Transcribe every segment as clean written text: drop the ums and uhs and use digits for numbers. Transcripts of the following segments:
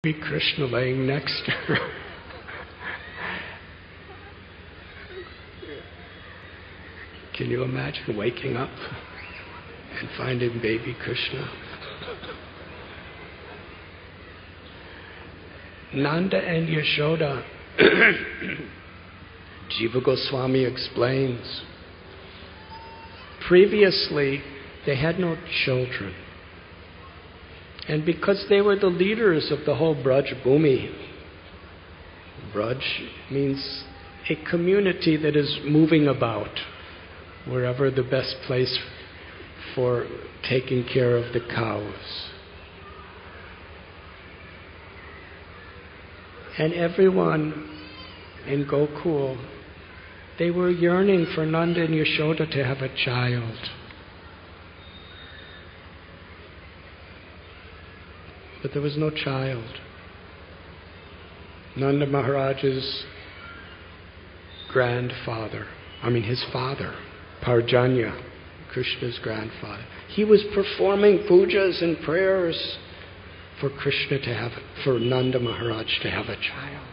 baby Krishna laying next to her. Can you imagine waking up and finding baby Krishna? Nanda and Yashoda, Jiva Goswami explains, previously they had no children. And because they were the leaders of the whole Braj Bhumi, Braj means a community that is moving about, wherever the best place for taking care of the cows. And everyone in Gokul, they were yearning for Nanda and Yashoda to have a child. But there was no child. Nanda Maharaj's his father, Parjanya, Krishna's grandfather, he was performing pujas and prayers for Nanda Maharaj to have a child.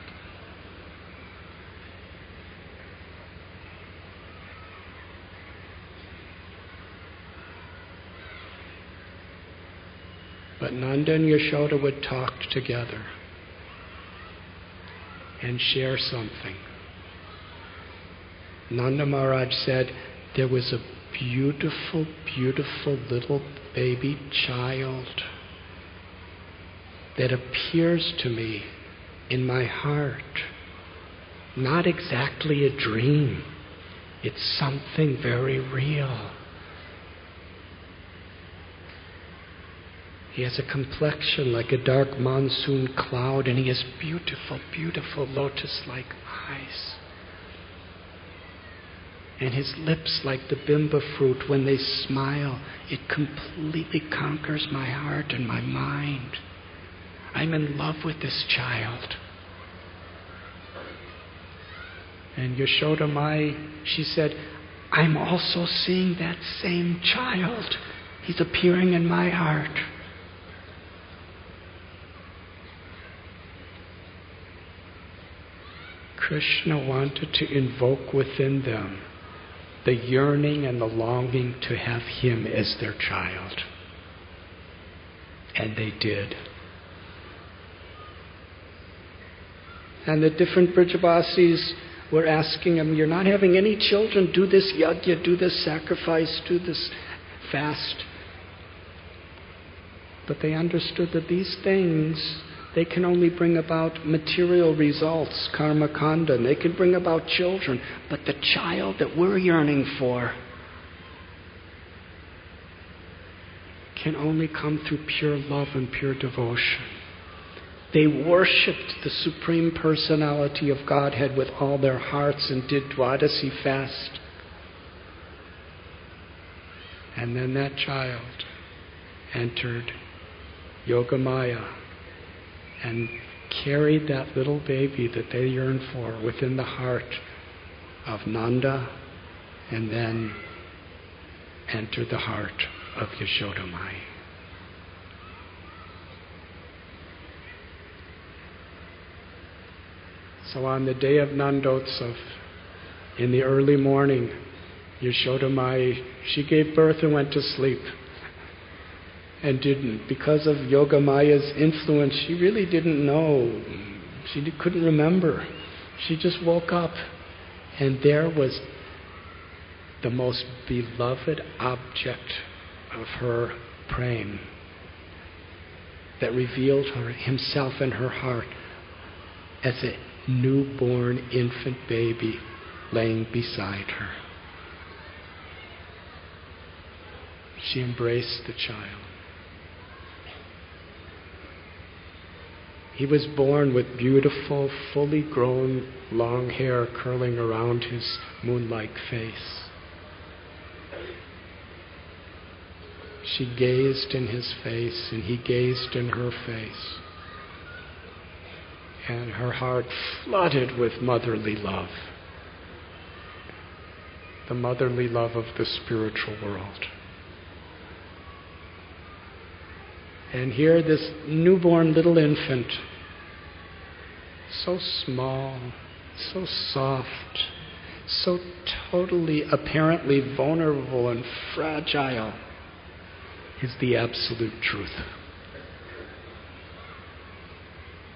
But Nanda and Yashoda would talk together and share something. Nanda Maharaj said, there was a beautiful, beautiful little baby child that appears to me in my heart. Not exactly a dream. It's something very real. He has a complexion like a dark monsoon cloud, and he has beautiful, beautiful lotus-like eyes. And his lips like the bimba fruit. When they smile, it completely conquers my heart and my mind. I'm in love with this child. And Yashoda Mai, she said, I'm also seeing that same child. He's appearing in my heart. Krishna wanted to invoke within them the yearning and the longing to have him as their child. And they did. And the different Brajavasis were asking him, you're not having any children, do this yajna, do this sacrifice, do this fast. But they understood that these things, they can only bring about material results, karma kanda, and they can bring about children. But the child that we're yearning for can only come through pure love and pure devotion. They worshipped the Supreme Personality of Godhead with all their hearts and did Dwadasi fast. And then that child entered Yogamaya and carried that little baby that they yearned for within the heart of Nanda, and then entered the heart of Yashoda Mai. So on the day of Nandotsav, in the early morning, Yashoda Mai, she gave birth and went to sleep. And didn't, because of Yoga Maya's influence, she really didn't know. She couldn't remember. She just woke up, and there was the most beloved object of her praying that revealed himself in her heart as a newborn infant baby laying beside her. She embraced the child. He was born with beautiful, fully grown, long hair curling around his moon-like face. She gazed in his face, and he gazed in her face. And her heart flooded with motherly love. The motherly love of the spiritual world. And here this newborn little infant so small, so soft, so totally, apparently vulnerable and fragile, is the absolute truth.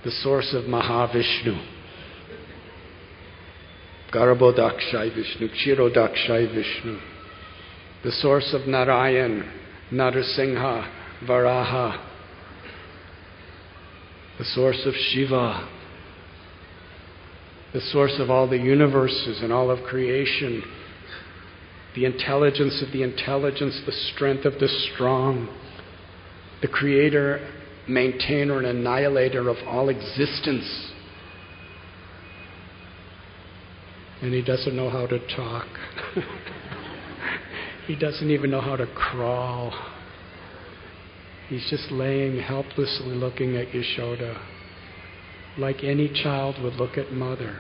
The source of Mahavishnu, Garbhodakshai Vishnu, Kshirodakshai Vishnu, the source of Narayan, Narasimha, Varaha, the source of Shiva, the source of all the universes and all of creation, the intelligence of the intelligence, the strength of the strong, the creator, maintainer, and annihilator of all existence. And he doesn't know how to talk. He doesn't even know how to crawl. He's just laying helplessly looking at Yashoda, like any child would look at mother.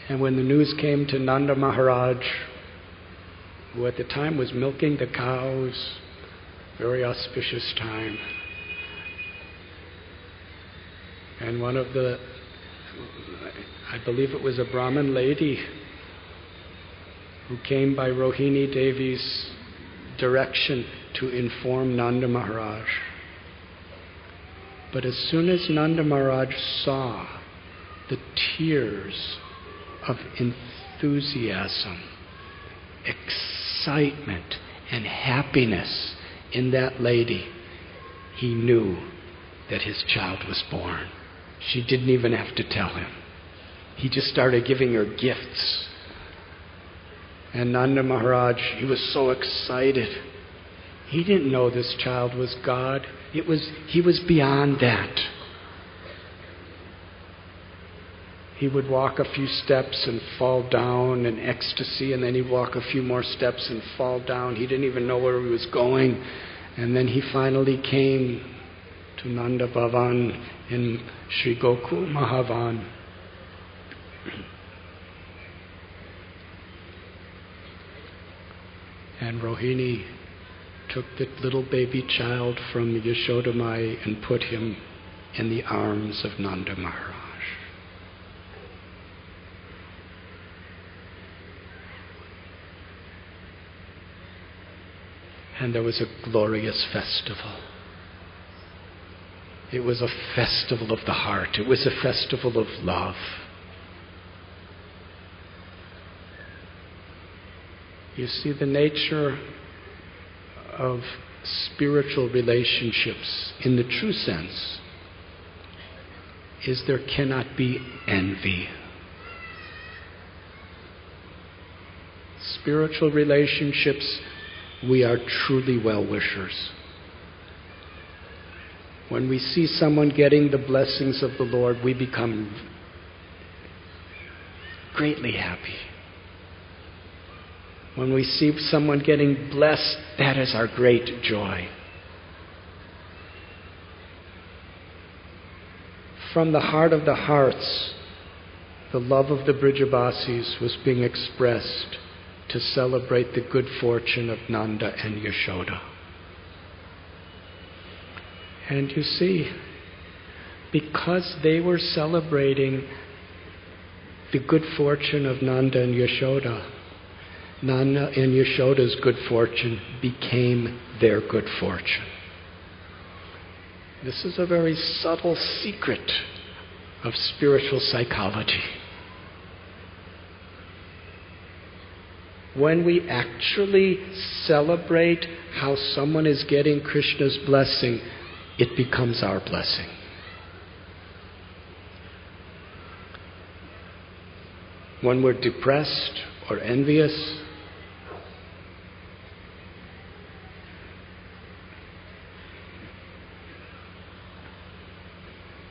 And when the news came to Nanda Maharaj, who at the time was milking the cows, very auspicious time, and one of the, I believe it was a Brahmin lady who came by Rohini Devi's direction to inform Nanda Maharaj. But as soon as Nanda Maharaj saw the tears of enthusiasm, excitement, and happiness in that lady, he knew that his child was born. She didn't even have to tell him. He just started giving her gifts. And Nanda Maharaj, he was so excited. He didn't know this child was God. He was beyond that. He would walk a few steps and fall down in ecstasy, and then he'd walk a few more steps and fall down. He didn't even know where he was going. And then he finally came to Nanda Bhavan in Sri Gokul Mahavan. And Rohini took the little baby child from Yashoda Mai and put him in the arms of Nanda Maharaj. And there was a glorious festival. It was a festival of the heart. It was a festival of love. You see, the nature of spiritual relationships, in the true sense, is there cannot be envy. Spiritual relationships, we are truly well-wishers. When we see someone getting the blessings of the Lord, we become greatly happy. When we see someone getting blessed, that is our great joy. From the heart of the hearts, the love of the Brijabasis was being expressed to celebrate the good fortune of Nanda and Yashoda. And you see, because they were celebrating the good fortune of Nanda and Yashoda, Nanda and Yashoda's good fortune became their good fortune. This is a very subtle secret of spiritual psychology. When we actually celebrate how someone is getting Krishna's blessing, it becomes our blessing. When we're depressed or envious,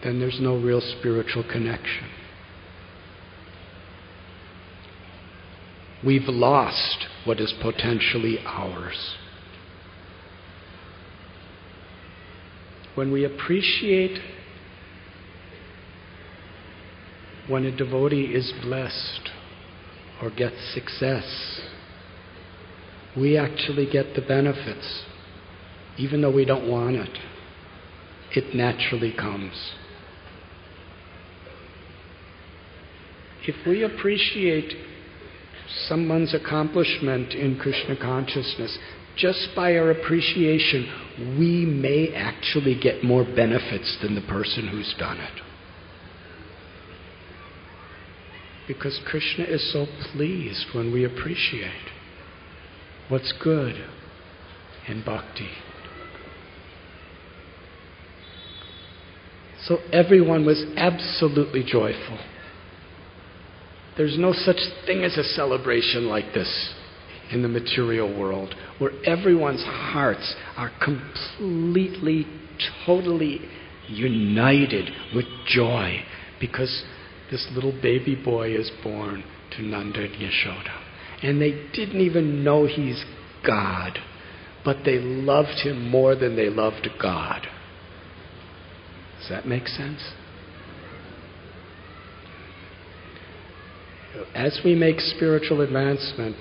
then there's no real spiritual connection. We've lost what is potentially ours. When we appreciate when a devotee is blessed or gets success, we actually get the benefits. even though we don't want it. It naturally comes. If we appreciate someone's accomplishment in Krishna consciousness, just by our appreciation, we may actually get more benefits than the person who's done it. Because Krishna is so pleased when we appreciate what's good in bhakti. So everyone was absolutely joyful. There's no such thing as a celebration like this in the material world, where everyone's hearts are completely, totally united with joy because this little baby boy is born to Nanda and Yashoda. And they didn't even know he's God, but they loved him more than they loved God. Does that make sense? As we make spiritual advancement,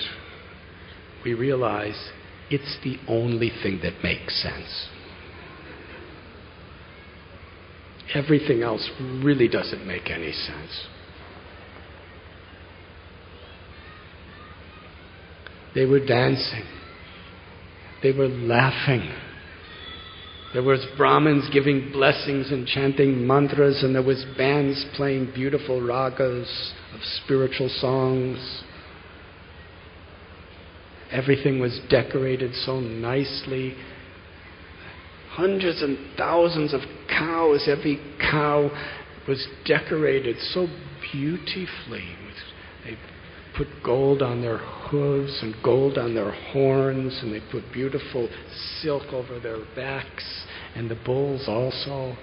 we realize it's the only thing that makes sense. Everything else really doesn't make any sense. They were dancing. They were laughing. There was Brahmins giving blessings and chanting mantras, and there was bands playing beautiful ragas of spiritual songs. Everything was decorated so nicely. Hundreds and thousands of cows. Every cow was decorated so beautifully. They put gold on their hooves and gold on their horns, and they put beautiful silk over their backs, and the bulls also.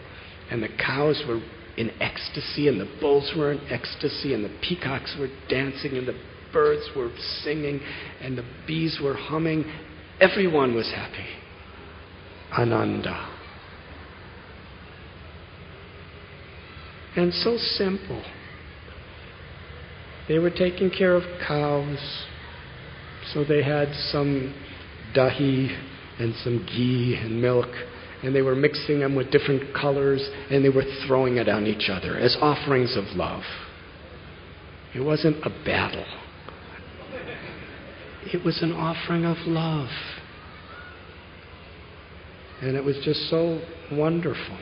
And the cows were in ecstasy, and the bulls were in ecstasy, and the peacocks were dancing, and the birds were singing, and the bees were humming. Everyone was happy. Ananda. And so simple. They were taking care of cows, so they had some dahi and some ghee and milk, and they were mixing them with different colors, and they were throwing it on each other as offerings of love. It wasn't a battle. It was an offering of love. And it was just so wonderful.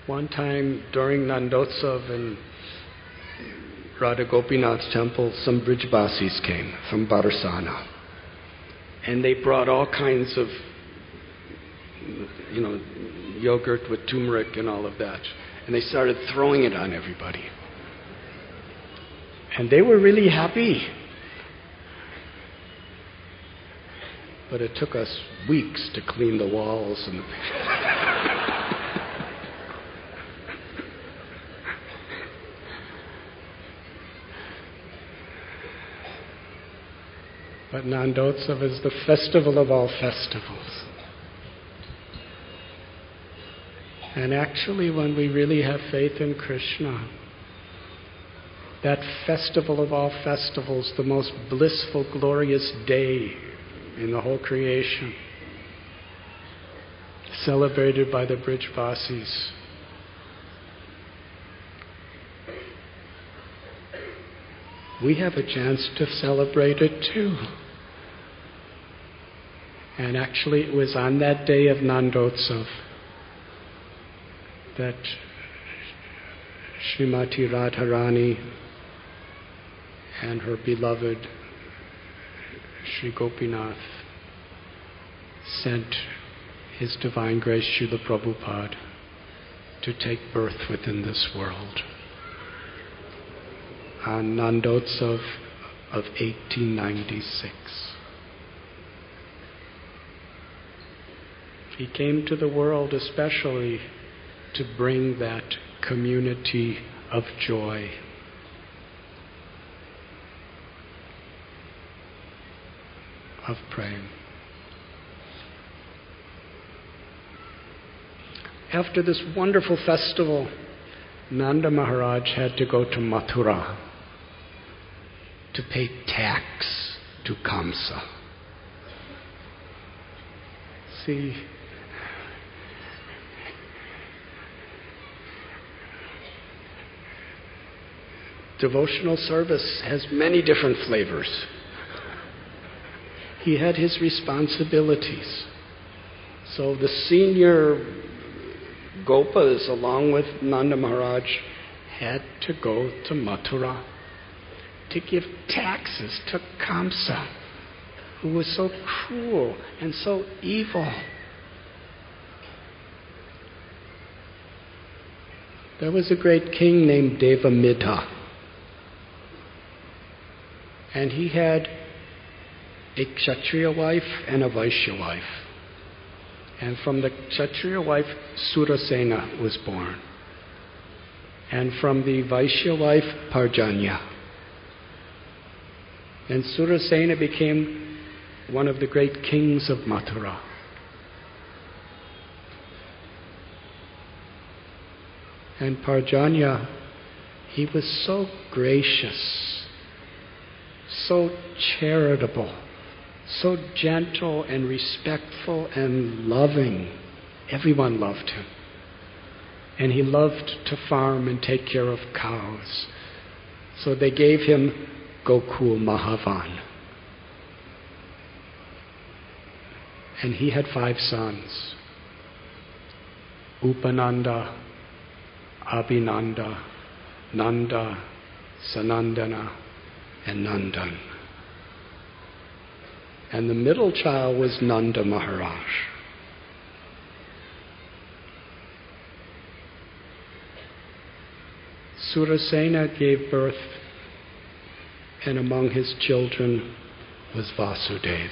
One time during Nandotsav in Radha Gopinath's temple, some Brijbasis came from Barsana. And they brought all kinds of, yogurt with turmeric and all of that. And they started throwing it on everybody. And they were really happy. But it took us weeks to clean the walls and But Nandotsav is the festival of all festivals. And actually, when we really have faith in Krishna, that festival of all festivals, the most blissful, glorious day in the whole creation, celebrated by the Brijbasis, we have a chance to celebrate it too. And actually, it was on that day of Nandotsav that Srimati Radharani and her beloved Sri Gopinath sent His Divine Grace Srila Prabhupada to take birth within this world on Nandotsav of 1896. He came to the world especially to bring that community of joy. Of praying. After this wonderful festival, Nanda Maharaj had to go to Mathura to pay tax to Kamsa. See, devotional service has many different flavors. He had his responsibilities. So the senior Gopas, along with Nanda Maharaj, had to go to Mathura to give taxes to Kamsa, who was so cruel and so evil. There was a great king named Devamidha, and he had a Kshatriya wife and a Vaishya wife. And from the Kshatriya wife, Surasena was born. And from the Vaishya wife, Parjanya. And Surasena became one of the great kings of Mathura. And Parjanya, he was so gracious, so charitable, so gentle and respectful and loving. Everyone loved him. And he loved to farm and take care of cows. So they gave him Gokul Mahavan. And he had 5 sons: Upananda, Abhinanda, Nanda, Sanandana, and Nandan. And the middle child was Nanda Maharaj. Surasena gave birth, and among his children was Vasudeva.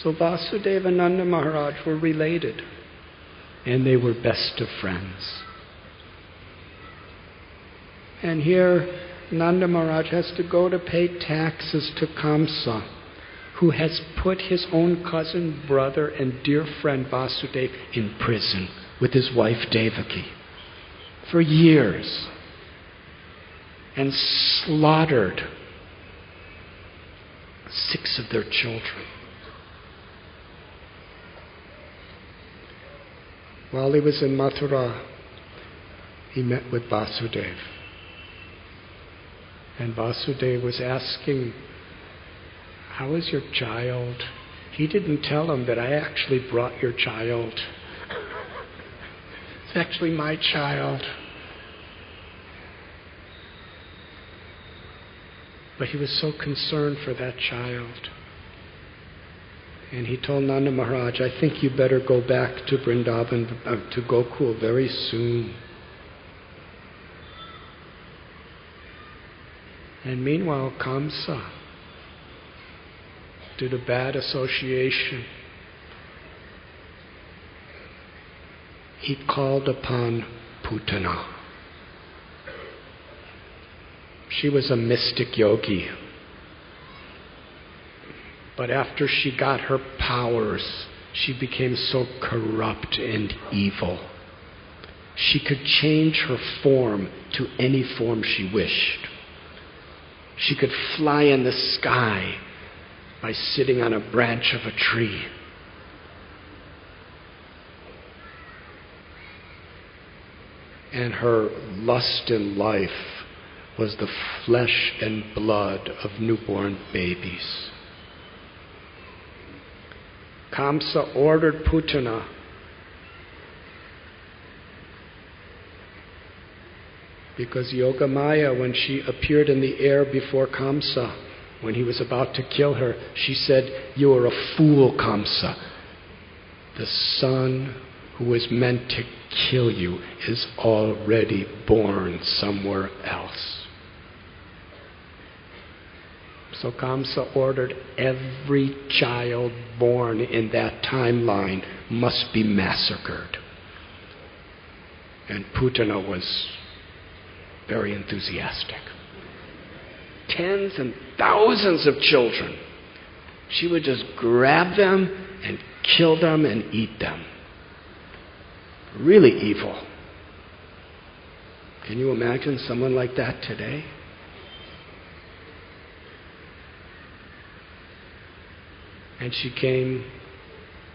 So Vasudeva and Nanda Maharaj were related, and they were best of friends. And here Nanda Maharaj has to go to pay taxes to Kamsa, who has put his own cousin, brother, and dear friend Vasudeva in prison with his wife Devaki for years, and slaughtered 6 of their children. While he was in Mathura, he met with Vasudeva. And Vasudeva was asking, "How is your child?" He didn't tell him that I actually brought your child. It's actually my child. But he was so concerned for that child. And he told Nanda Maharaj, "I think you better go back to Vrindavan, to Gokul very soon." And meanwhile, Kamsa did a bad association. He called upon Putana. She was a mystic yogi. But after she got her powers, she became so corrupt and evil. She could change her form to any form she wished. She could fly in the sky by sitting on a branch of a tree. And her lust in life was the flesh and blood of newborn babies. Kamsa ordered Putana because Yogamaya, when she appeared in the air before Kamsa, when he was about to kill her, she said, "You are a fool, Kamsa. The son who was meant to kill you is already born somewhere else." So Kamsa ordered every child born in that timeline must be massacred. And Putana was very enthusiastic. Tens and thousands of children. She would just grab them and kill them and eat them. Really evil. Can you imagine someone like that today? And she came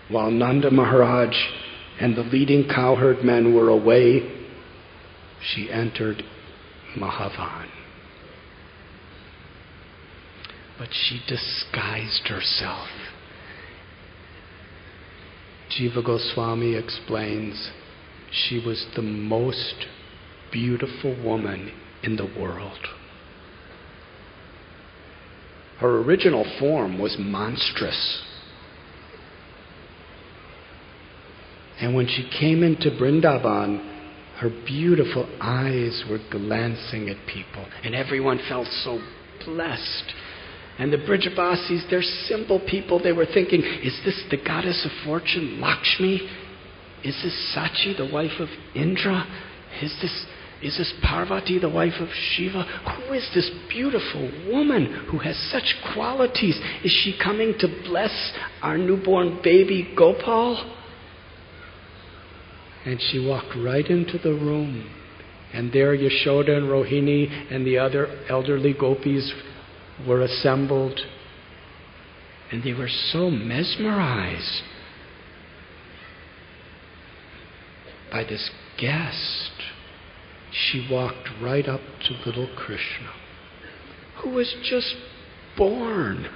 while Nanda Maharaj and the leading cowherd men were away, she entered Mahavan. But she disguised herself. Jiva Goswami explains, she was the most beautiful woman in the world. Her original form was monstrous. And when she came into Vrindavan, her beautiful eyes were glancing at people, and everyone felt so blessed. And the Brijavasis, they're simple people. They were thinking, is this the goddess of fortune, Lakshmi? Is this Sachi, the wife of Indra? Is this Parvati, the wife of Shiva? Who is this beautiful woman who has such qualities? Is she coming to bless our newborn baby Gopal? And she walked right into the room. And there Yashoda and Rohini and the other elderly gopis were assembled. And they were so mesmerized by this guest. She walked right up to little Krishna, who was just born.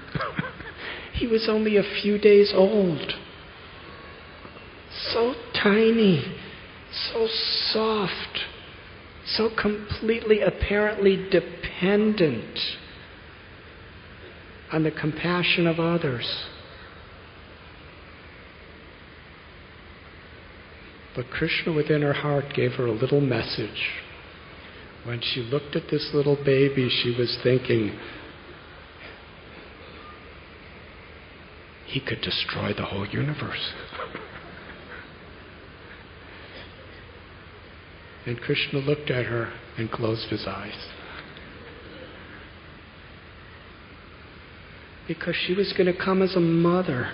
He was only a few days old. So tiny, so soft, so completely, apparently dependent on the compassion of others. But Krishna within her heart gave her a little message. When she looked at this little baby, she was thinking, he could destroy the whole universe. And Krishna looked at her and closed his eyes. Because she was going to come as a mother.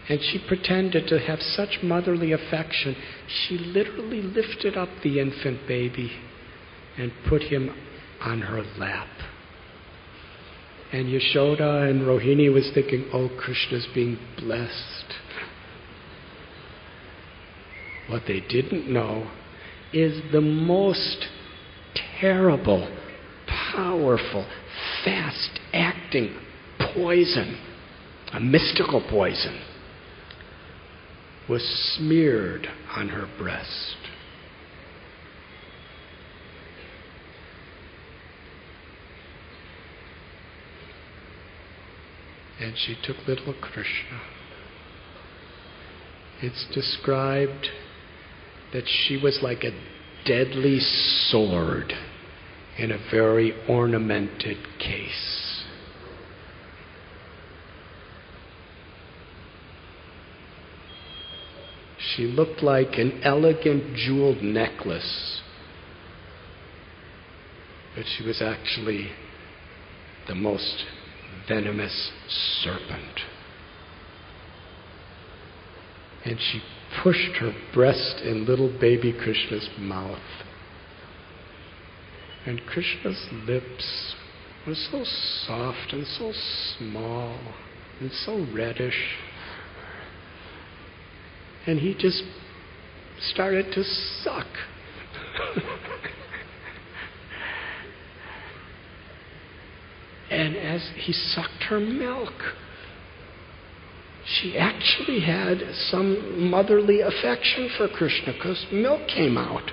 And she pretended to have such motherly affection. She literally lifted up the infant baby and put him on her lap. And Yashoda and Rohini was thinking, oh, Krishna's being blessed. What they didn't know is the most terrible, powerful, fast-acting poison, a mystical poison, was smeared on her breast. And she took little Krishna. It's described that she was like a deadly sword in a very ornamented case. She looked like an elegant jeweled necklace, but she was actually the most venomous serpent. And she pushed her breast in little baby Krishna's mouth. And Krishna's lips were so soft and so small and so reddish. And he just started to suck. And as he sucked her milk, she actually had some motherly affection for Krishna because milk came out.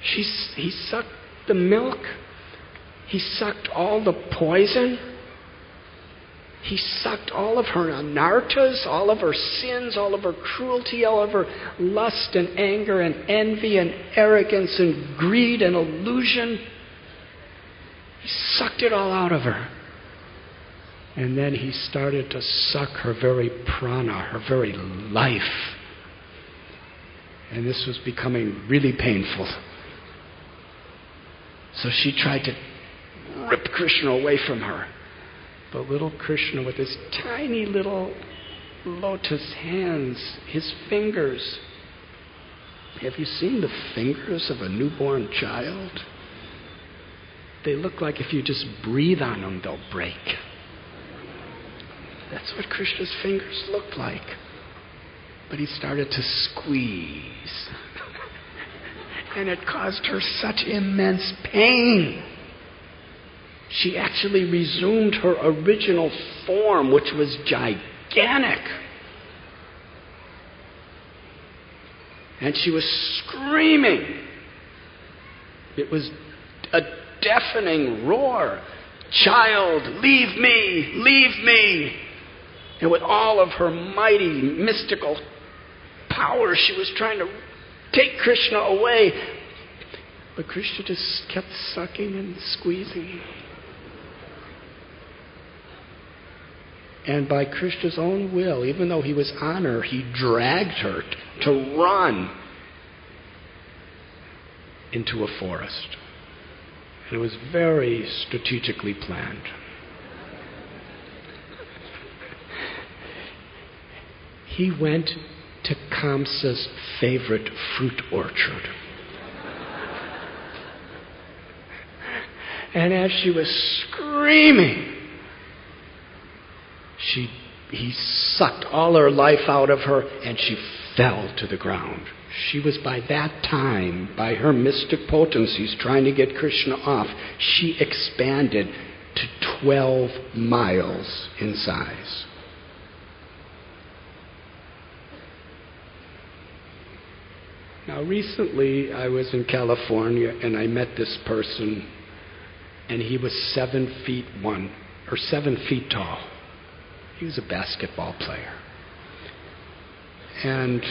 He sucked the milk. He sucked all the poison. He sucked all of her anarthas, all of her sins, all of her cruelty, all of her lust and anger and envy and arrogance and greed and illusion. He sucked it all out of her. And then he started to suck her very prana, her very life. And this was becoming really painful. So she tried to rip Krishna away from her. But little Krishna, with his tiny little lotus hands, his fingers. Have you seen the fingers of a newborn child? They look like if you just breathe on them, they'll break. That's what Krishna's fingers looked like. But he started to squeeze. And it caused her such immense pain. She actually resumed her original form, which was gigantic. And she was screaming. It was a deafening roar. Child, leave me, leave me. And with all of her mighty, mystical power, she was trying to take Krishna away. But Krishna just kept sucking and squeezing. And by Krishna's own will, even though he was on her, he dragged her to run into a forest. And it was very strategically planned. He went to Kamsa's favorite fruit orchard. And as she was screaming, he sucked all her life out of her, and she fell to the ground. She was by that time, by her mystic potencies trying to get Krishna off, she expanded to 12 miles in size. Now recently I was in California and I met this person, and he was 7 feet tall. He was a basketball player. And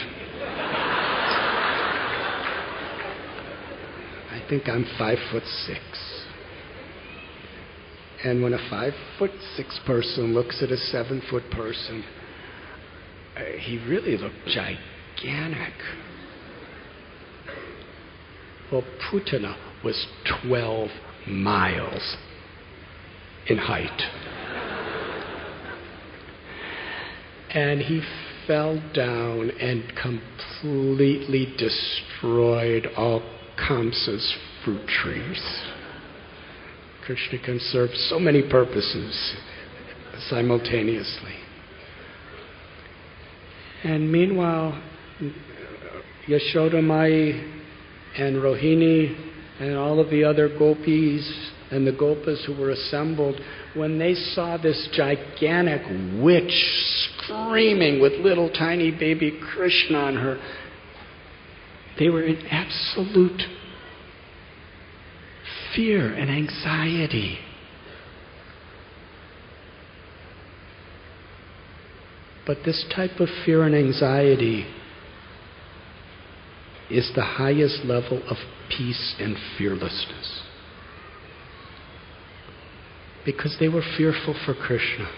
I think I'm 5'6". And when a 5'6" person looks at a 7-foot person, he really looked gigantic. Well, Putana was 12 miles in height. And he fell down and completely destroyed all Kamsa's fruit trees. Krishna can serve so many purposes simultaneously. And meanwhile, Yashoda Mai and Rohini and all of the other gopis and the gopas who were assembled, when they saw this gigantic witch screaming with little tiny baby Krishna on her, they were in absolute fear and anxiety. But this type of fear and anxiety is the highest level of peace and fearlessness. Because they were fearful for Krishna.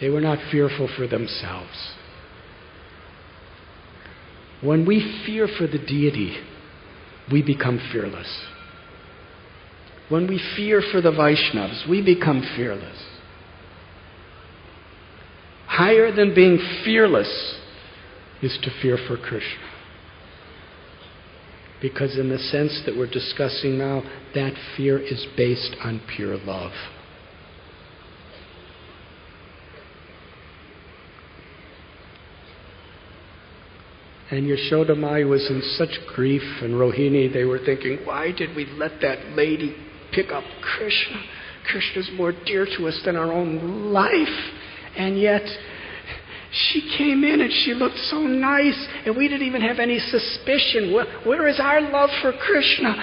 They were not fearful for themselves. When we fear for the deity, we become fearless. When we fear for the Vaishnavas, we become fearless. Higher than being fearless is to fear for Krishna. Because in the sense that we're discussing now, that fear is based on pure love. And Yashoda Mai was in such grief, and Rohini, they were thinking, why did we let that lady pick up Krishna? Krishna's more dear to us than our own life. And yet, she came in and she looked so nice, and we didn't even have any suspicion. Where is our love for Krishna?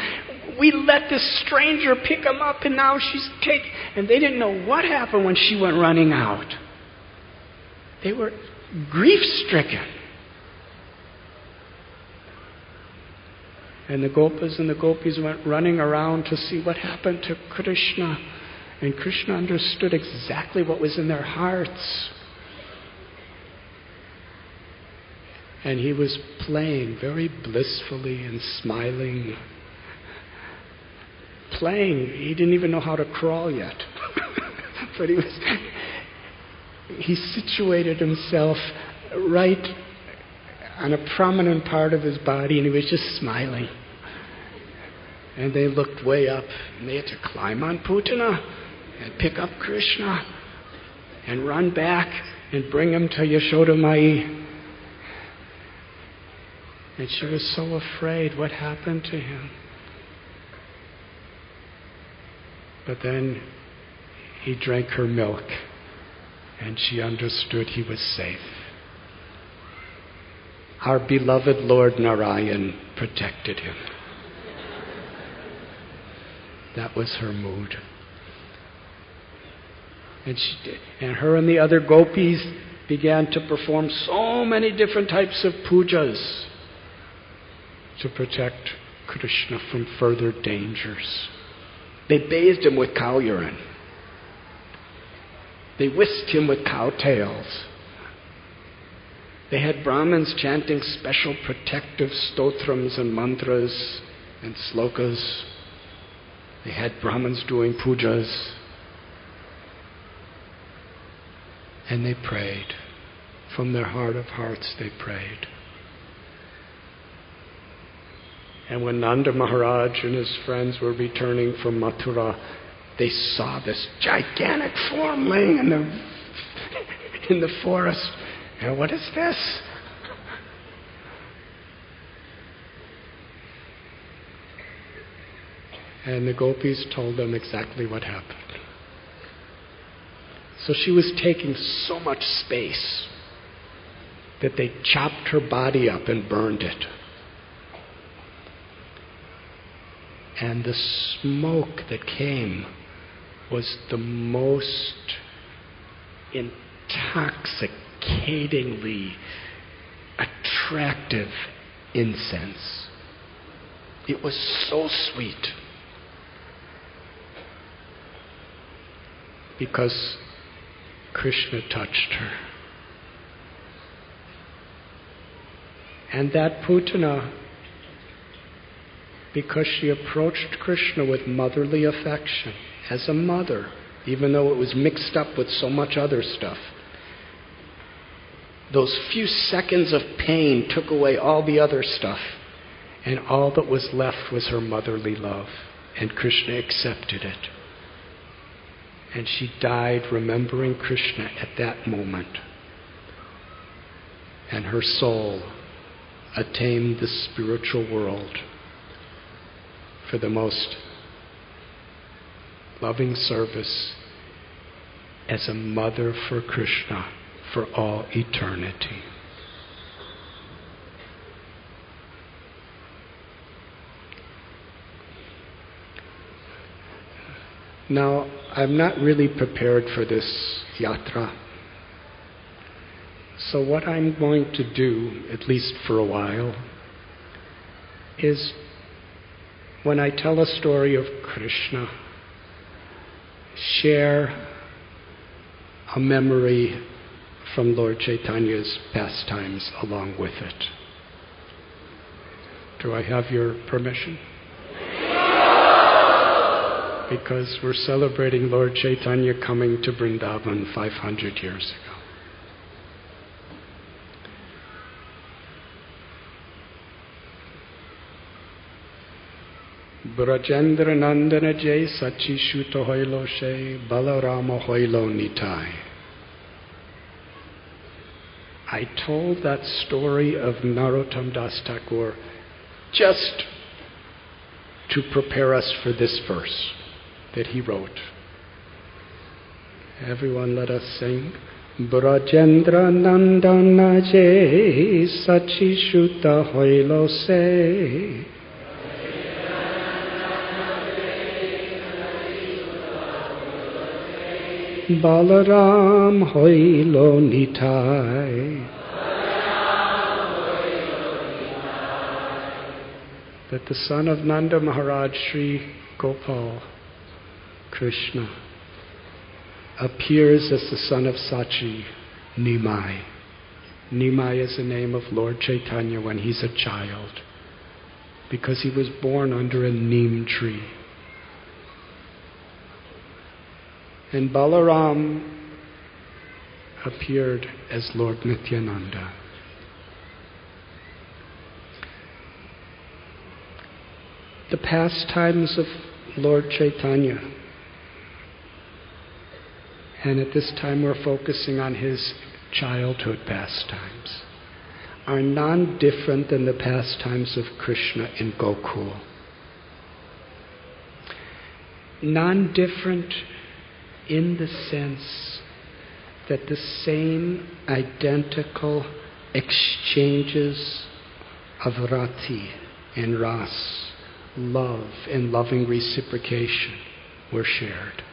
We let this stranger pick him up, and now she's taking... And they didn't know what happened when she went running out. They were grief-stricken. And the gopas and the gopis went running around to see what happened to Krishna. And Krishna understood exactly what was in their hearts. And he was playing very blissfully and smiling. Playing. He didn't even know how to crawl yet. But he situated himself right on a prominent part of his body, and he was just smiling. And they looked way up, and they had to climb on Putana and pick up Krishna. and run back and bring him to Yashoda Mai. And she was so afraid. What happened to him? But then he drank her milk, and she understood he was safe. Our beloved Lord Narayan protected him. That was her mood. And her and the other gopis began to perform so many different types of pujas to protect Krishna from further dangers. They bathed him with cow urine. They whisked him with cow tails. They had Brahmins chanting special protective stotrams and mantras and slokas. They had Brahmins doing pujas. And they prayed. From their heart of hearts they prayed. And when Nanda Maharaj and his friends were returning from Mathura, they saw this gigantic form laying in the forest. And what is this? And the gopis told them exactly what happened. So she was taking so much space that they chopped her body up and burned it. And the smoke that came was the most intoxicatingly attractive incense. It was so sweet. Because Krishna touched her. And that Putana, because she approached Krishna with motherly affection, as a mother, even though it was mixed up with so much other stuff, those few seconds of pain took away all the other stuff, and all that was left was her motherly love, and Krishna accepted it. And she died remembering Krishna at that moment. And her soul attained the spiritual world for the most loving service as a mother for Krishna for all eternity. Now, I'm not really prepared for this yatra. So what I'm going to do, at least for a while, is when I tell a story of Krishna, share a memory from Lord Chaitanya's pastimes along with it. Do I have your permission? Because we're celebrating Lord Chaitanya coming to Vrindavan 500 years ago. Brajendra Nandana Jai Sachi Shuta Hoilo She Balarama Hoilo Nitai. I told that story of Narottam Das Thakur just to prepare us for this verse that he wrote. Everyone let us sing. Brajendra Nandana Jai Sachi Shuta Hoilo Se Balaram Hoilo Nitai. That the son of Nanda Maharaj, Sri Gopal Krishna, appears as the son of Sachi, Nimai. Nimai is the name of Lord Chaitanya when he's a child, because he was born under a neem tree. And Balaram appeared as Lord Nityananda. The pastimes of Lord Chaitanya And at this time we're focusing on his childhood pastimes, are non-different than the pastimes of Krishna in Gokul. Non-different in the sense that the same identical exchanges of rati and ras, love and loving reciprocation, were shared.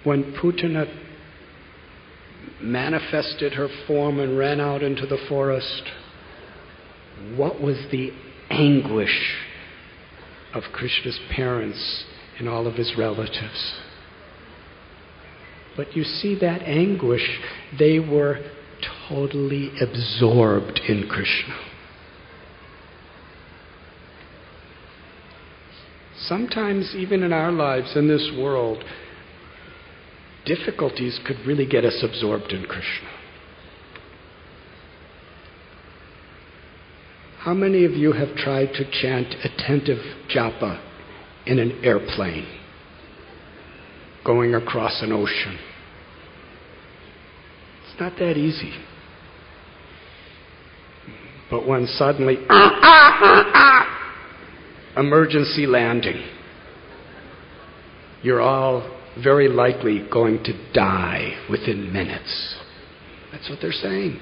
When Putana manifested her form and ran out into the forest, what was the anguish of Krishna's parents and all of his relatives? But you see that anguish, they were totally absorbed in Krishna. Sometimes even in our lives, in this world, difficulties could really get us absorbed in Krishna. How many of you have tried to chant attentive japa in an airplane, going across an ocean? It's not that easy. But when suddenly, emergency landing, you're all very likely going to die within minutes. That's what they're saying.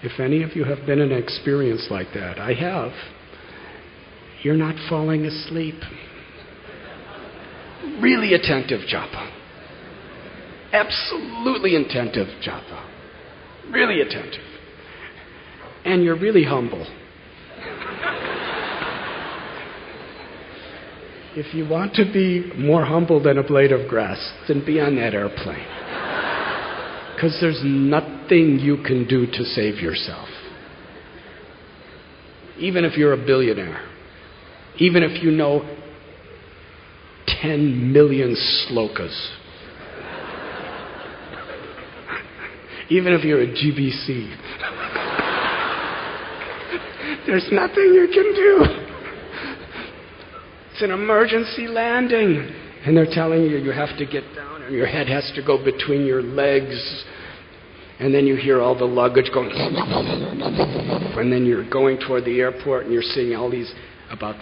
If any of you have been in an experience like that, I have, you're not falling asleep. Really attentive japa. Absolutely attentive japa. Really attentive. And you're really humble. If you want to be more humble than a blade of grass, then be on that airplane. Because there's nothing you can do to save yourself. Even if you're a billionaire. Even if you know 10 million slokas. Even if you're a GBC. There's nothing you can do. It's an emergency landing. And they're telling you you have to get down and your head has to go between your legs. And then you hear all the luggage going. And then you're going toward the airport and you're seeing all these about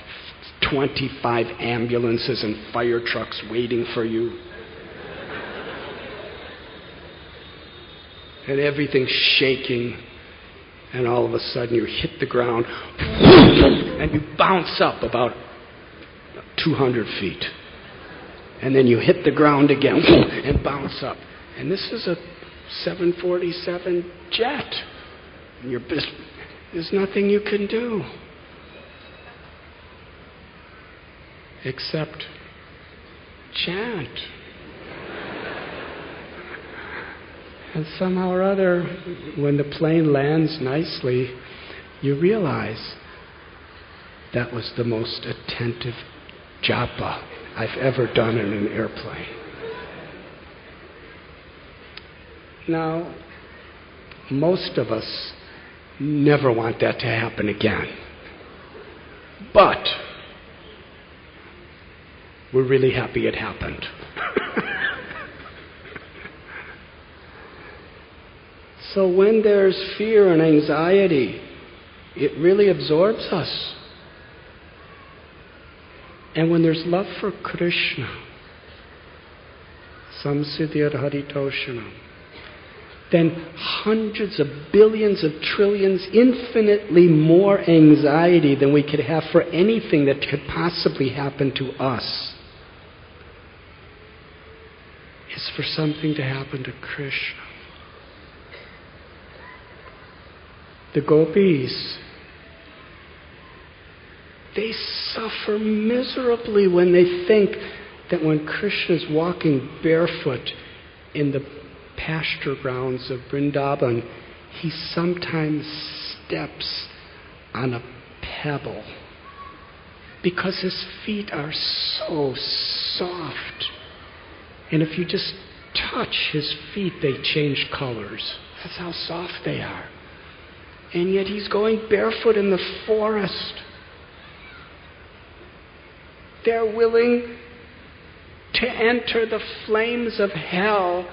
25 ambulances and fire trucks waiting for you. And everything's shaking. And all of a sudden you hit the ground. And you bounce up about 200 feet. And then you hit the ground again and bounce up. And this is a 747 jet. And there's nothing you can do except chant. And somehow or other, when the plane lands nicely, you realize that was the most attentive japa I've ever done in an airplane. Now, most of us never want that to happen again. But we're really happy it happened. So when there's fear and anxiety, it really absorbs us. And when there's love for Krishna, samsiddhir haritoshanam, then hundreds of billions of trillions, infinitely more anxiety than we could have for anything that could possibly happen to us is for something to happen to Krishna. The gopis, they suffer miserably when they think that when Krishna is walking barefoot in the pasture grounds of Vrindavan, he sometimes steps on a pebble because his feet are so soft. And if you just touch his feet, they change colors. That's how soft they are. And yet he's going barefoot in the forest. They're willing to enter the flames of hell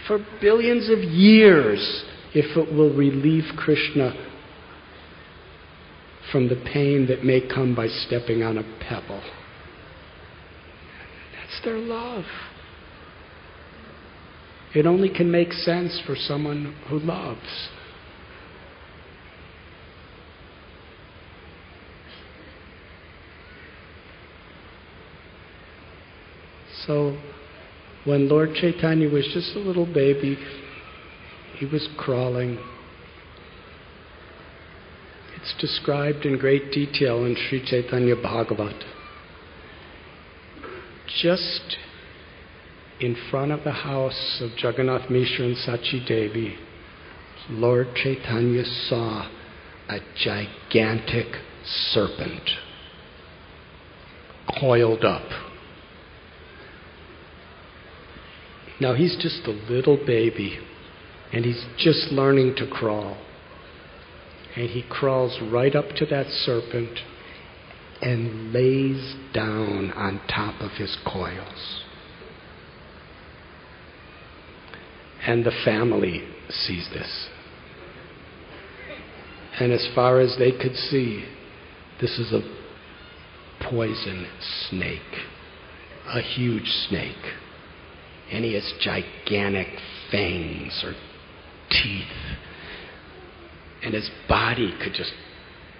for billions of years if it will relieve Krishna from the pain that may come by stepping on a pebble. That's their love. It only can make sense for someone who loves. So, when Lord Chaitanya was just a little baby, he was crawling. It's described in great detail in Sri Chaitanya Bhagavat. Just in front of the house of Jagannath Mishra and Sachi Devi, Lord Chaitanya saw a gigantic serpent coiled up. Now he's just a little baby, and he's just learning to crawl. And he crawls right up to that serpent and lays down on top of his coils. And the family sees this. And as far as they could see, this is a poison snake, a huge snake. And he has gigantic fangs or teeth. And his body could just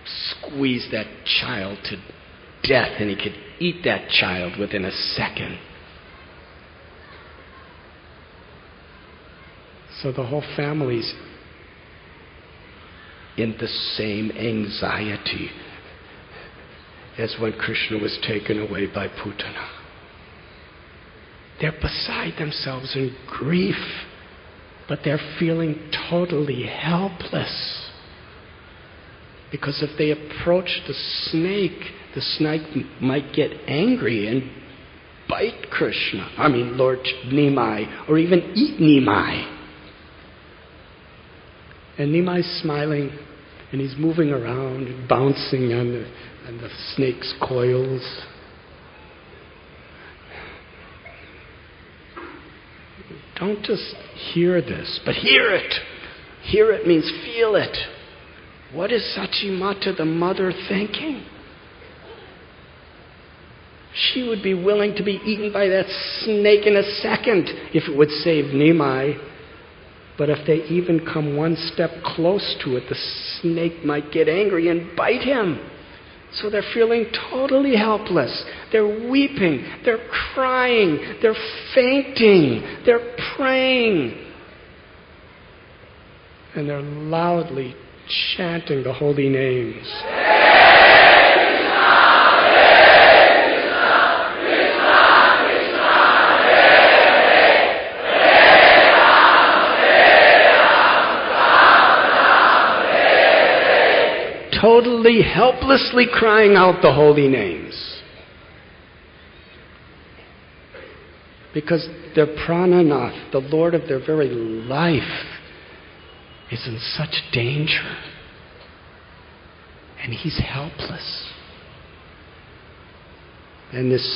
squeeze that child to death, and he could eat that child within a second. So the whole family's in the same anxiety as when Krishna was taken away by Putana. They're beside themselves in grief, but they're feeling totally helpless. Because if they approach the snake might get angry and bite Lord Nimai, or even eat Nimai. And Nimai's smiling, and he's moving around and bouncing on the snake's coils. Don't just hear this, but hear it. Hear it means feel it. What is Sachimata, the mother, thinking? She would be willing to be eaten by that snake in a second if it would save Nimai. But if they even come one step close to it, the snake might get angry and bite him. So they're feeling totally helpless. They're weeping. They're crying. They're fainting. They're praying. And they're loudly chanting the holy names. Totally helplessly crying out the holy names. Because their Prananath, the Lord of their very life, is in such danger. And he's helpless. And this